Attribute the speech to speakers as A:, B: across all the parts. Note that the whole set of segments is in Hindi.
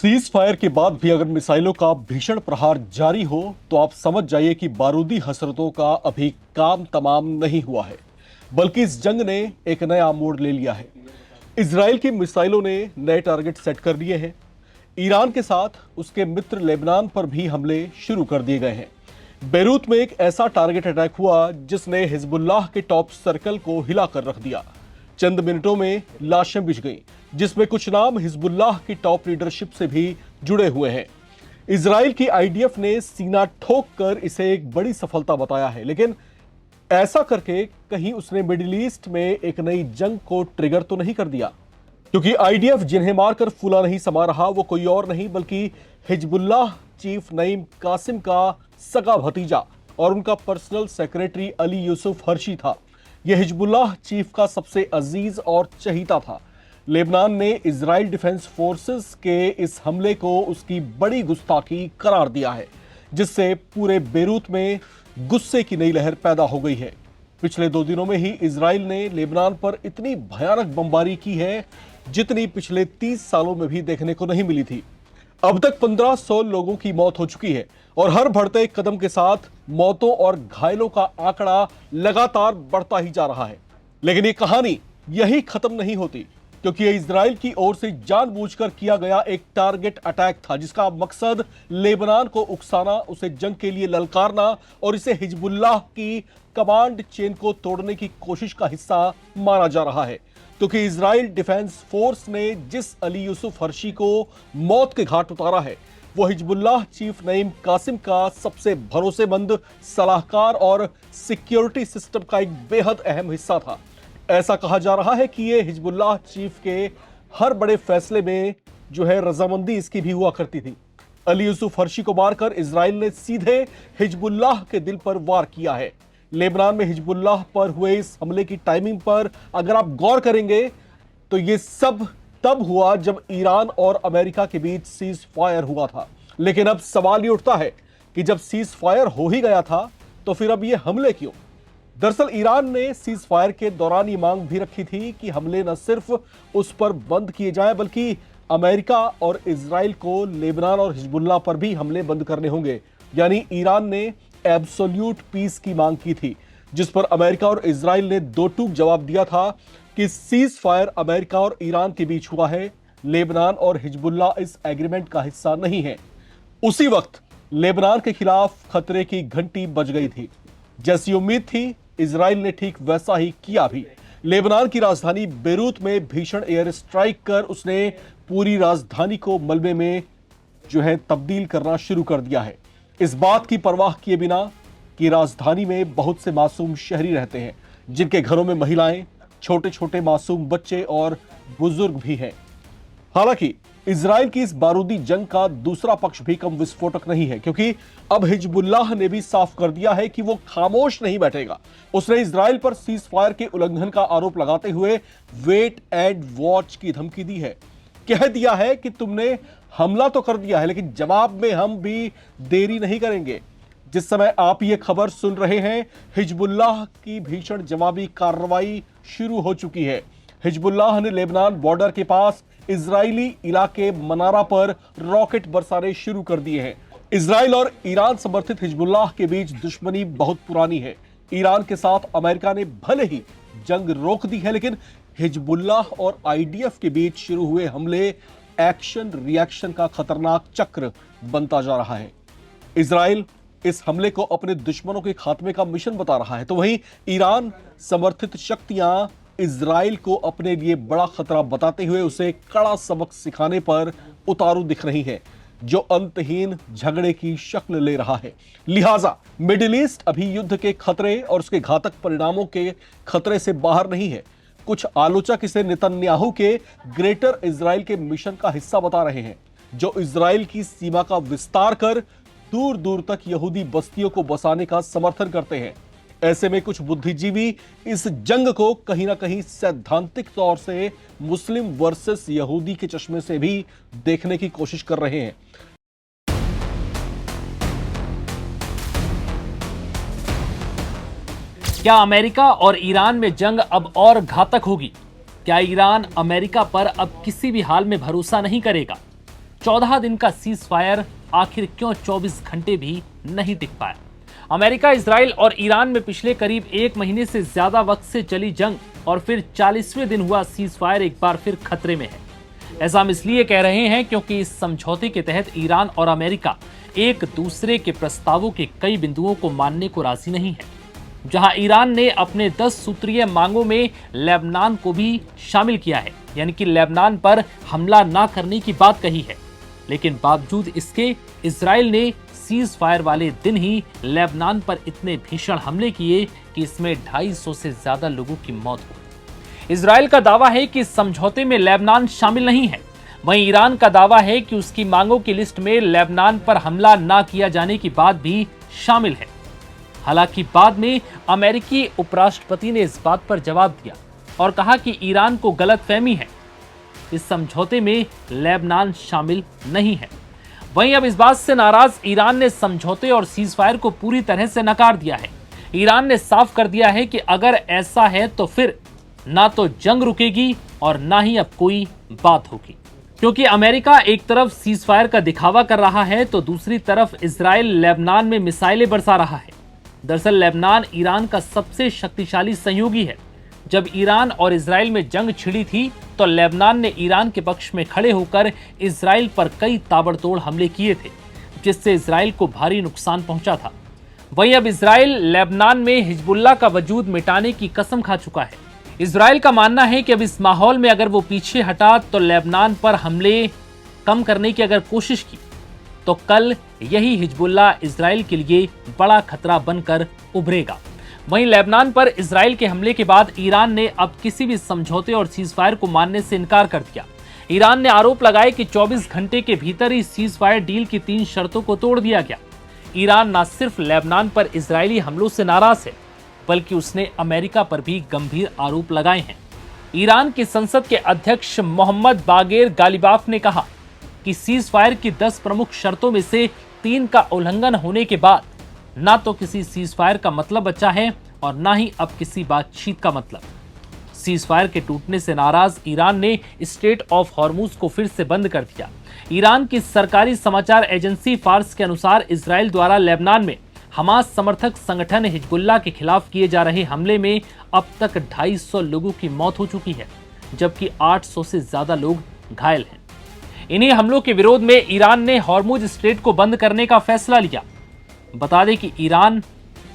A: सीज फायर के बाद भी अगर मिसाइलों का भीषण प्रहार जारी हो तो आप समझ जाइए कि बारूदी हसरतों का अभी काम तमाम नहीं हुआ है, बल्कि इस जंग ने एक नया मोड़ ले लिया है। इजराइल की मिसाइलों ने नए टारगेट सेट कर दिए हैं। ईरान के साथ उसके मित्र लेबनान पर भी हमले शुरू कर दिए गए हैं। बेरूत में एक ऐसा टारगेट अटैक हुआ जिसने हिजबुल्लाह के टॉप सर्कल को हिला कर रख दिया। चंद मिनटों में लाशें बिछ गईं, जिसमें कुछ नाम हिजबुल्लाह की टॉप लीडरशिप से भी जुड़े हुए हैं। इजराइल की आईडीएफ ने सीना ठोक कर इसे एक बड़ी सफलता बताया है, लेकिन ऐसा करके कहीं उसने मिडिल ईस्ट में एक नई जंग को ट्रिगर तो नहीं कर दिया, क्योंकि आईडीएफ जिन्हें मारकर फूला नहीं समा रहा वो कोई और नहीं बल्कि हिजबुल्लाह चीफ नईम कासिम का सगा भतीजा और उनका personal secretary Ali Yusuf Hershey था। यह हिजबुल्लाह चीफ का सबसे अजीज और चहीता था। लेबनान ने इजराइल डिफेंस फोर्सेस के इस हमले को उसकी बड़ी गुस्ताखी करार दिया है, जिससे पूरे बेरूत में गुस्से की नई लहर पैदा हो गई है। पिछले 2 दिनों में ही इजराइल ने लेबनान पर इतनी भयानक बमबारी की है जितनी पिछले 30 सालों में भी देखने को नहीं मिली थी। अब तक 1500 लोगों की मौत हो चुकी है और हर बढ़ते कदम के साथ मौतों और घायलों का आंकड़ा लगातार बढ़ता ही जा रहा है। लेकिन ये कहानी यही खत्म नहीं होती, क्योंकि ये इजराइल की ओर से जानबूझकर किया गया एक टारगेट अटैक था, जिसका मकसद लेबनान को उकसाना, उसे जंग के लिए ललकारना और इसे हिजबुल्लाह की कमांड चेन को तोड़ने की कोशिश का हिस्सा माना जा रहा है। क्योंकि इजराइल डिफेंस फोर्स ने जिस अली यूसुफ हर्शी को मौत के घाट उतारा है वो हिजबुल्लाह चीफ नईम कासिम का सबसे भरोसेमंद सलाहकार और सिक्योरिटी सिस्टम का एक बेहद अहम हिस्सा था। ऐसा कहा जा रहा है कि ये हिजबुल्लाह चीफ के हर बड़े फैसले में जो है रजामंदी इसकी भी हुआ करती थी। अली यूसुफ हर्शी को मारकर इजराइल ने सीधे हिजबुल्लाह के दिल पर वार किया है। लेबनान में हिजबुल्लाह पर हुए इस हमले की टाइमिंग पर अगर आप गौर करेंगे तो ये सब तब हुआ जब ईरान और अमेरिका के बीच सीज फायर हुआ था। लेकिन अब सवाल ये उठता है कि जब सीज फायर हो ही गया था तो फिर अब ये हमले क्यों? दरअसल ईरान ने सीज फायर के दौरान ये मांग भी रखी थी कि हमले न सिर्फ उस पर बंद किए जाएं बल्कि अमेरिका और इजराइल को लेबनान और हिजबुल्लाह पर भी हमले बंद करने होंगे। यानी ईरान ने एब्सोल्यूट पीस की मांग की थी, जिस पर अमेरिका और इजराइल ने दो टूक जवाब दिया था कि सीज फायर अमेरिका और ईरान के बीच हुआ है, लेबनान और हिजबुल्लाह इस एग्रीमेंट का हिस्सा नहीं है। उसी वक्त लेबनान के खिलाफ खतरे की घंटी बज गई थी। जैसी उम्मीद थी इजराइल ने ठीक वैसा ही किया भी। लेबनान की राजधानी बेरूत में भीषण एयर स्ट्राइक कर उसने पूरी राजधानी को मलबे में जो है तब्दील करना शुरू कर दिया है, इस बात की परवाह किए बिना कि राजधानी में बहुत से मासूम शहरी रहते हैं, जिनके घरों में महिलाएं, छोटे छोटे मासूम बच्चे और बुजुर्ग भी हैं। हालांकि इजराइल की इस बारूदी जंग का दूसरा पक्ष भी कम विस्फोटक नहीं है, क्योंकि अब हिजबुल्लाह ने भी साफ कर दिया है कि वो खामोश नहीं बैठेगा। उसने इजराइल पर सीज फायर के उल्लंघन का आरोप लगाते हुए वेट एंड वॉच की धमकी दी है। कह दिया है कि तुमने हमला तो कर दिया है, लेकिन जवाब में हम भी देरी नहीं करेंगे। जिस समय आप ये खबर सुन रहे हैं, हिजबुल्लाह की भीषण जवाबी कार्रवाई शुरू हो चुकी है। हिजबुल्लाह ने लेबनान बॉर्डर के पास इजरायली इलाके मनारा पर रॉकेट बरसाने शुरू कर दिए हैं। इजराइल और ईरान समर्थित हिजबुल्लाह के बीच दुश्मनी बहुत पुरानी है। ईरान के साथ अमेरिका ने भले ही जंग रोक दी है, लेकिन हिजबुल्लाह और आईडीएफ के बीच शुरू हुए हमले एक्शन रिएक्शन का खतरनाक चक्र बनता जा रहा है। इजराइल इस हमले को अपने दुश्मनों के खात्मे का मिशन बता रहा है, तो वहीं ईरान समर्थित शक्तियां इजराइल को अपने लिए बड़ा खतरा बताते हुए उसे कड़ा सबक सिखाने पर उतारू दिख रही है, जो अंतहीन झगड़े की शक्ल ले रहा है। लिहाजा मिडिल ईस्ट अभी युद्ध के खतरे और उसके घातक परिणामों के खतरे से बाहर नहीं है। कुछ आलोचक इसे नेतन्याहू के ग्रेटर इजराइल के मिशन का हिस्सा बता रहे हैं, जो इजराइल की सीमा का विस्तार कर दूर दूर तक यहूदी बस्तियों को बसाने का समर्थन करते हैं। ऐसे में कुछ बुद्धिजीवी इस जंग को कहीं ना कहीं सैद्धांतिक तौर से मुस्लिम वर्सेस यहूदी के चश्मे से भी देखने की कोशिश कर रहे हैं।
B: क्या अमेरिका और ईरान में जंग अब और घातक होगी? क्या ईरान अमेरिका पर अब किसी भी हाल में भरोसा नहीं करेगा? 14 दिन का सीज फायर आखिर क्यों 24 घंटे भी नहीं टिक पाया। अमेरिका, इजराइल और ईरान में पिछले करीब 1 महीने से ज्यादा वक्त से चली जंग और फिर 40वें दिन हुआ सीज फायर एक बार फिर खतरे में है। ऐसा हम इसलिए कह रहे हैं क्योंकि इस समझौते के तहत ईरान और अमेरिका एक दूसरे के प्रस्तावों के कई बिंदुओं को मानने को राजी नहीं है। जहां ईरान ने अपने 10 सूत्रीय मांगों में लेबनान को भी शामिल किया है, यानी कि लेबनान पर हमला ना करने की बात कही है, लेकिन बावजूद इसके इजराइल ने सीज फायर वाले दिन ही लेबनान पर इतने भीषण हमले किए कि इसमें 250 से ज्यादा लोगों की मौत हुई। इजराइल का दावा है कि इस समझौते में लेबनान शामिल नहीं है, वहीं ईरान का दावा है कि उसकी मांगों की लिस्ट में लेबनान पर हमला ना किया जाने की बात भी शामिल है। हालांकि बाद में अमेरिकी उपराष्ट्रपति ने इस बात पर जवाब दिया और कहा कि ईरान को गलतफहमी है, इस समझौते में लेबनान शामिल नहीं है। वहीं अब इस बात से नाराज ईरान ने समझौते और सीजफायर को पूरी तरह से नकार दिया है। ईरान ने साफ कर दिया है कि अगर ऐसा है तो फिर ना तो जंग रुकेगी और ना ही अब कोई बात होगी, क्योंकि अमेरिका एक तरफ सीजफायर का दिखावा कर रहा है तो दूसरी तरफ इजराइल लेबनान में मिसाइलें बरसा रहा है। दरअसल लेबनान ईरान का सबसे शक्तिशाली सहयोगी है। जब ईरान और इजराइल में जंग छिड़ी थी तो लेबनान ने ईरान के पक्ष में खड़े होकर इजराइल पर कई ताबड़तोड़ हमले किए थे, जिससे इजराइल को भारी नुकसान पहुंचा था। वहीं अब इजराइल लेबनान में हिजबुल्लाह का वजूद मिटाने की कसम खा चुका है। इजराइल का मानना है कि अब इस माहौल में अगर वो पीछे हटा तो लेबनान पर हमले कम करने की अगर कोशिश की तो कल यही हिजबुल्लाह इजराइल के लिए बड़ा खतरा बनकर उभरेगा। वहीं लेबनान पर इजराइल के हमले के बाद ईरान ने अब किसी भी समझौते और सीजफायर को मानने से इनकार कर दिया। ईरान ने आरोप लगाया कि 24 घंटे के भीतर ही सीजफायर डील की 3 शर्तों को तोड़ दिया गया। ईरान न सिर्फ लेबनान पर इजरायली हमलों से नाराज है, बल्कि उसने अमेरिका पर भी गंभीर आरोप लगाए हैं। ईरान की संसद के अध्यक्ष मोहम्मद बागेर गालिबाफ ने कहा कि सीजफायर की 10 प्रमुख शर्तों में से 3 का उल्लंघन होने के बाद ना तो किसी सीजफायर का मतलब बचा है और ना ही अब किसी बातचीत का मतलब। सीजफायर के टूटने से नाराज ईरान ने स्ट्रेट ऑफ हॉर्मुज को फिर से बंद कर दिया। ईरान की सरकारी समाचार एजेंसी फार्स के अनुसार इजराइल द्वारा लेबनान में हमास समर्थक संगठन हिजबुल्लाह के खिलाफ किए जा रहे हमले में अब तक 250 लोगों की मौत हो चुकी है, जबकि 800 से ज्यादा लोग घायल हैं। इन्हीं हमलों के विरोध में ईरान ने हॉर्मुज स्ट्रेट को बंद करने का फैसला लिया। बता दें कि ईरान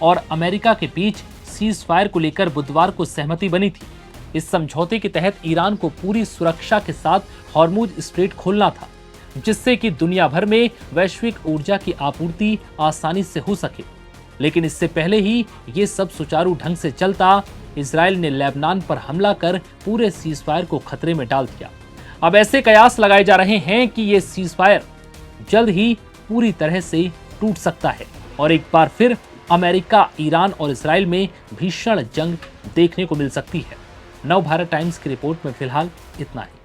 B: और अमेरिका के बीच सीज फायर को लेकर बुधवार को सहमति बनी थी। इस समझौते के तहत ईरान को पूरी सुरक्षा के साथ हॉर्मुज स्ट्रेट खोलना था, जिससे कि दुनिया भर में वैश्विक ऊर्जा की आपूर्ति आसानी से हो सके। लेकिन इससे पहले ही ये सब सुचारू ढंग से चलता, इजराइल ने लेबनान पर हमला कर पूरे सीज फायर को खतरे में डाल दिया। अब ऐसे कयास लगाए जा रहे हैं कि ये सीज फायर जल्द ही पूरी तरह से टूट सकता है और एक बार फिर अमेरिका, ईरान और इजराइल में भीषण जंग देखने को मिल सकती है। नव भारत टाइम्स की रिपोर्ट में फिलहाल इतना ही।